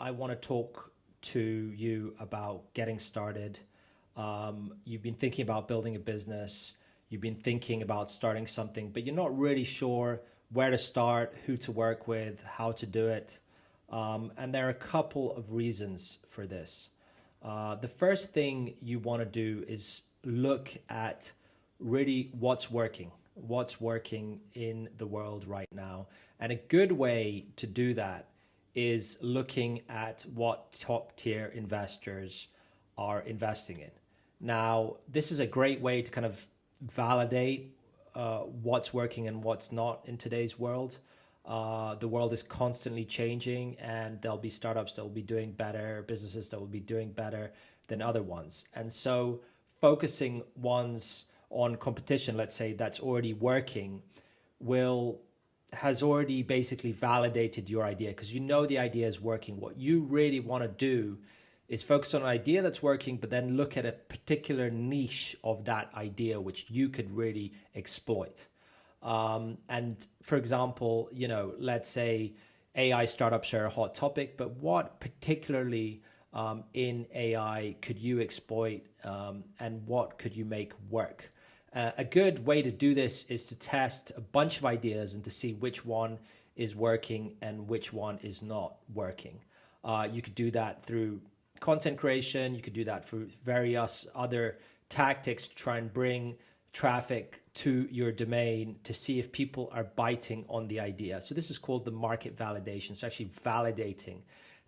I want to talk to you about getting started. You've been thinking about building a business, you've been thinking about starting something, but you're not really sure where to start, who to work with, how to do it. And there are a couple of reasons for this. The first thing you want to do is look at really what's working in the world right now. And a good way to do that is looking at what top tier investors are investing in. Now, this is a great way to kind of validate what's working and what's not in today's world. The world is constantly changing, and there'll be startups that will be doing better, businesses that will be doing better than other ones. And so focusing ones on competition, let's say, that's already working, has already basically validated your idea, because you know the idea is working. What you really want to do is focus on an idea that's working, but then look at a particular niche of that idea which you could really exploit. And for example, let's say AI startups are a hot topic, but what particularly in AI could you exploit, and what could you make work? A good way to do this is to test a bunch of ideas and to see which one is working and which one is not working. You could do that through content creation. You could do that through various other tactics to try and bring traffic to your domain to see if people are biting on the idea. So this is called the market validation. So actually validating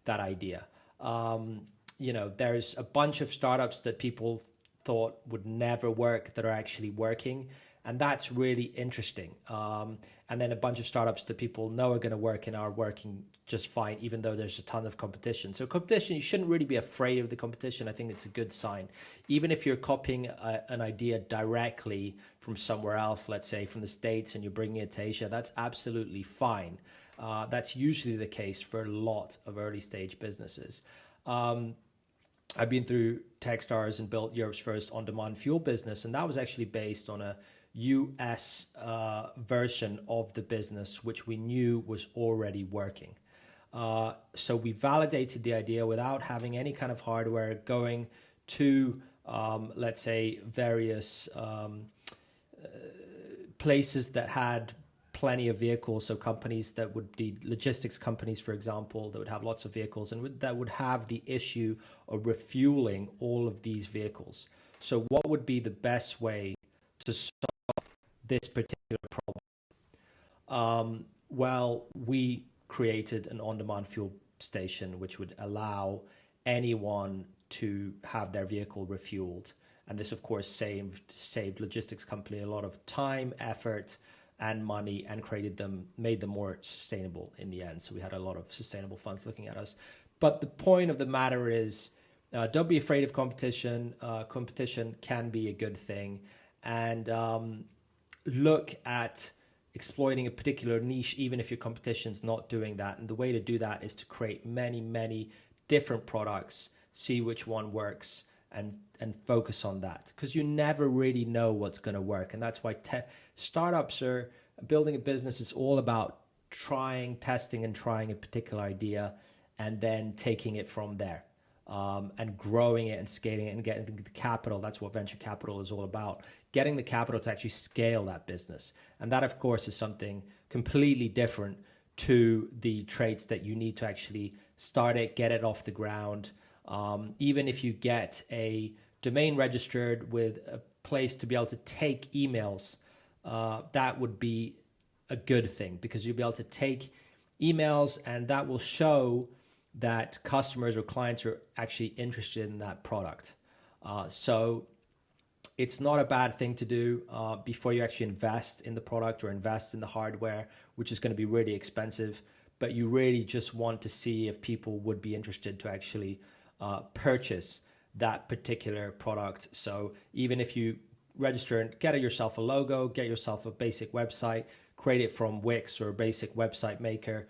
that idea. There's a bunch of startups that people thought would never work that are actually working. And that's really interesting. And then a bunch of startups that people know are going to work and are working just fine, even though there's a ton of competition. So competition, you shouldn't really be afraid of the competition. I think it's a good sign. Even if you're copying an idea directly from somewhere else, let's say from the States, and you're bringing it to Asia, that's absolutely fine. That's usually the case for a lot of early stage businesses. I've been through Techstars and built Europe's first on-demand fuel business, and that was actually based on a US version of the business, which we knew was already working. So we validated the idea without having any kind of hardware, going to, let's say, various places that had plenty of vehicles. So companies that would be logistics companies, for example, that would have lots of vehicles and that would have the issue of refueling all of these vehicles. So what would be the best way to solve this particular problem? Well, we created an on-demand fuel station which would allow anyone to have their vehicle refueled. And this, of course, saved logistics company a lot of time, effort, and money, and made them more sustainable in the end. So we had a lot of sustainable funds looking at us. But the point of the matter is, don't be afraid of competition. Competition can be a good thing. And look at exploiting a particular niche, even if your competition's not doing that. And the way to do that is to create many, many different products, see which one works, and focus on that, because you never really know what's going to work. And that's why startups are building a business is all about testing and trying a particular idea and then taking it from there, and growing it and scaling it and getting the capital. That's what venture capital is all about, getting the capital to actually scale that business. And that, of course, is something completely different to the traits that you need to actually start it, get it off the ground. Even if you get a domain registered with a place to be able to take emails, that would be a good thing, because you'll be able to take emails and that will show that customers or clients are actually interested in that product. So it's not a bad thing to do before you actually invest in the product or invest in the hardware, which is going to be really expensive. But you really just want to see if people would be interested to actually purchase that particular product. So even if you register and get yourself a logo, get yourself a basic website, create it from Wix or a basic website maker,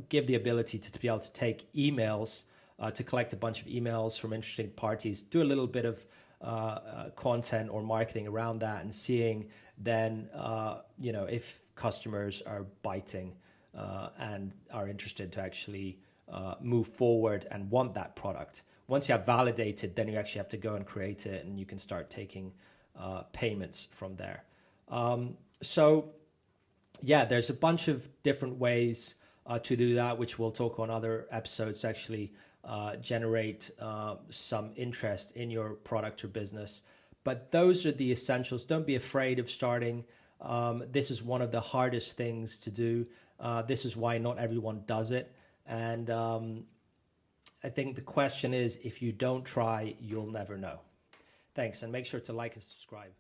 give the ability to be able to take emails, to collect a bunch of emails from interested parties, do a little bit of content or marketing around that, and seeing then, if customers are biting and are interested to actually move forward and want that product. Once you have validated, then you actually have to go and create it, and you can start taking payments from there. So yeah, there's a bunch of different ways to do that, which we'll talk on other episodes to actually generate some interest in your product or business. But those are the essentials. Don't be afraid of starting. This is one of the hardest things to do. This is why not everyone does it. And I think the question is, if you don't try, you'll never know. Thanks, and make sure to like and subscribe.